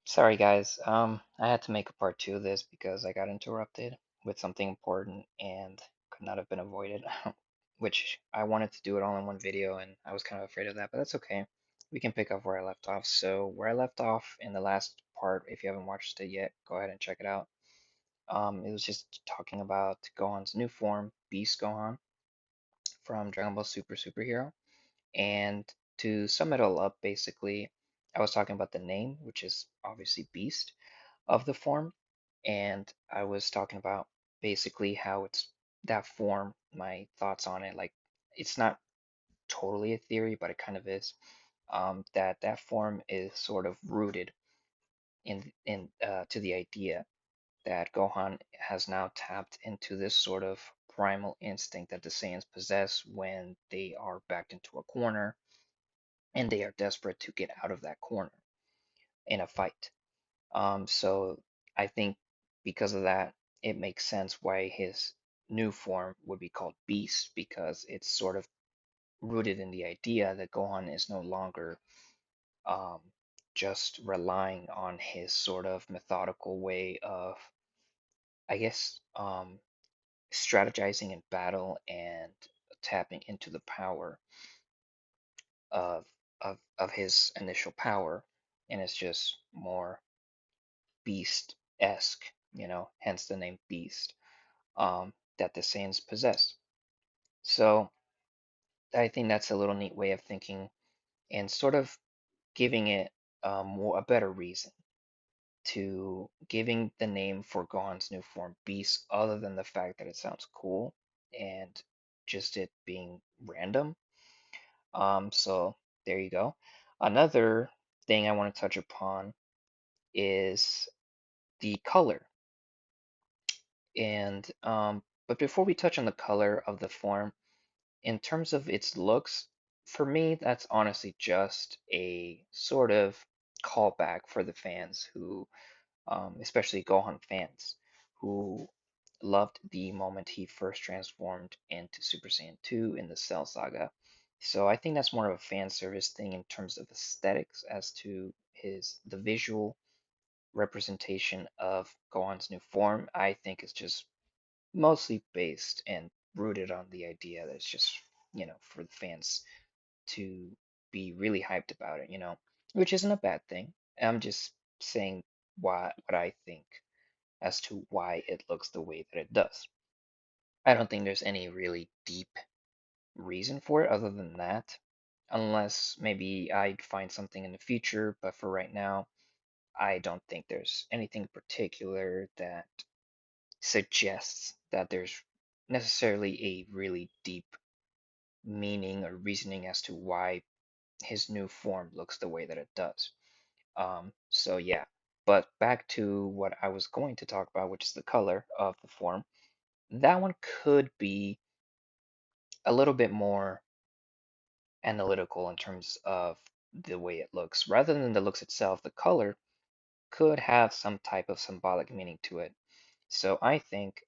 Sorry guys, I had to make a part two of this because I got interrupted with something important and could not have been avoided, which I wanted to do it all in one video and I was kind of afraid of that, but that's okay. We can pick up where I left off. So where I left off in the last part, if you haven't watched it yet, go ahead and check it out. It was just talking about Gohan's new form, Beast Gohan from Dragon Ball Super Superhero. And to sum it all up, basically, I was talking about the name, which is obviously Beast of the form, and I was talking about basically how it's that form, my thoughts on it. Like, it's not totally a theory, but it kind of is. That form is sort of rooted in to the idea that Gohan has now tapped into this sort of primal instinct that the Saiyans possess when they are backed into a corner and they are desperate to get out of that corner in a fight. So I think because of that, it makes sense why his new form would be called Beast, because it's sort of rooted in the idea that Gohan is no longer um, just relying on his sort of methodical way of, I guess, strategizing in battle and tapping into the power of of his initial power, and it's just more beast-esque, hence the name Beast, that the Saiyans possess. So I think that's a little neat way of thinking and sort of giving it a better reason to giving the name for Gohan's new form Beast, other than the fact that it sounds cool and just it being random. So there you go. Another thing I want to touch upon is the color. And but before we touch on the color of the form, in terms of its looks, for me, that's honestly just a sort of callback for the fans who, especially Gohan fans, who loved the moment he first transformed into Super Saiyan 2 in the Cell Saga. So I think that's more of a fan service thing in terms of aesthetics as to the visual representation of Gohan's new form. I think is just mostly based and rooted on the idea that it's just, for the fans to be really hyped about it, which isn't a bad thing. I'm just saying what I think as to why it looks the way that it does. I don't think there's any really deep reason for it other than that, unless maybe I'd find something in the future, but for right now, I don't think there's anything particular that suggests that there's necessarily a really deep meaning or reasoning as to why his new form looks the way that it does. So yeah, but back to what I was going to talk about, which is the color of the form. That one could be a little bit more analytical in terms of the way it looks. Rather than the looks itself, the color could have some type of symbolic meaning to it. So I think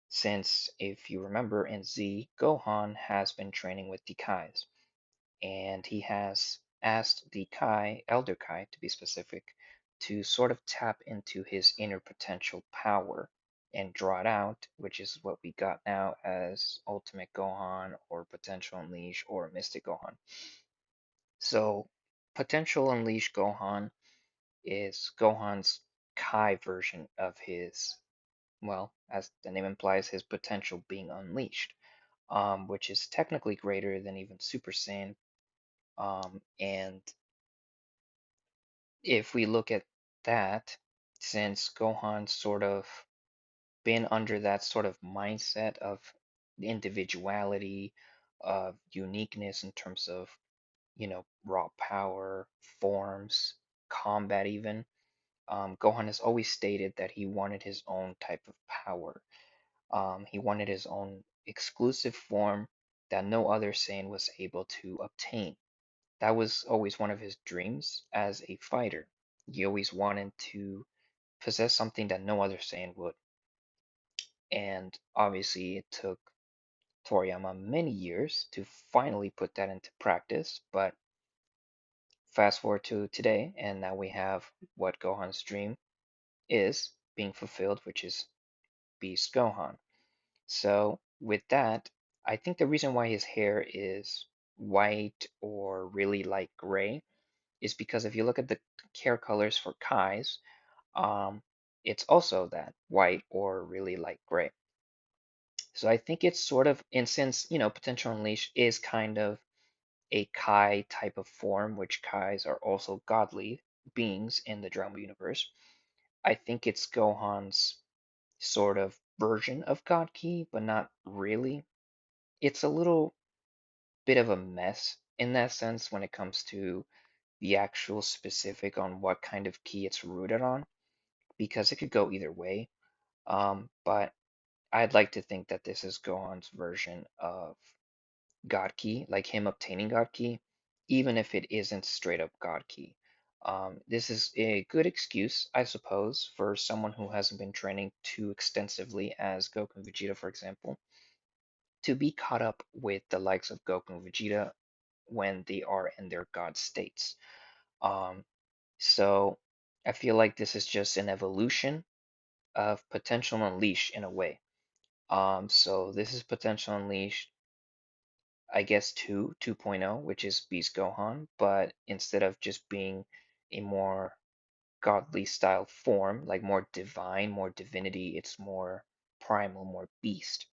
since, if you remember in Z, Gohan has been training with the Kais, and he has asked the Kai, Elder Kai to be specific, to sort of tap into his inner potential power and draw it out, which is what we got now as Ultimate Gohan or Potential Unleash or Mystic Gohan. So, Potential Unleash Gohan is Gohan's Kai version of his, well, as the name implies, his potential being unleashed, which is technically greater than even Super Saiyan. And if we look at that, since Gohan's sort of been under that sort of mindset of individuality, of uniqueness in terms of, raw power, forms, combat even, Gohan has always stated that he wanted his own type of power. He wanted his own exclusive form that no other Saiyan was able to obtain. That was always one of his dreams as a fighter. He always wanted to possess something that no other Saiyan would. And obviously, it took Toriyama many years to finally put that into practice, but fast forward to today, and now we have what Gohan's dream is being fulfilled, which is Beast Gohan. So, with that, I think the reason why his hair is white or really light gray is because if you look at the hair colors for Kai's, um, it's also that white or really light gray. So I think it's sort of, and since, Potential Unleash is kind of a Kai type of form, which Kais are also godly beings in the Drama universe, I think it's Gohan's sort of version of God Ki, but not really. It's a little bit of a mess in that sense when it comes to the actual specific on what kind of key it's rooted on, because it could go either way. But I'd like to think that this is Gohan's version of God Key, like him obtaining God Key, even if it isn't straight up God Key. This is a good excuse, I suppose, for someone who hasn't been training too extensively as Goku and Vegeta, for example, to be caught up with the likes of Goku and Vegeta when they are in their God states. Um, so I feel like this is just an evolution of Potential Unleashed in a way. So this is Potential Unleashed, I guess 2.0, which is Beast Gohan, but instead of just being a more godly style form, like more divine, more divinity, it's more primal, more beast.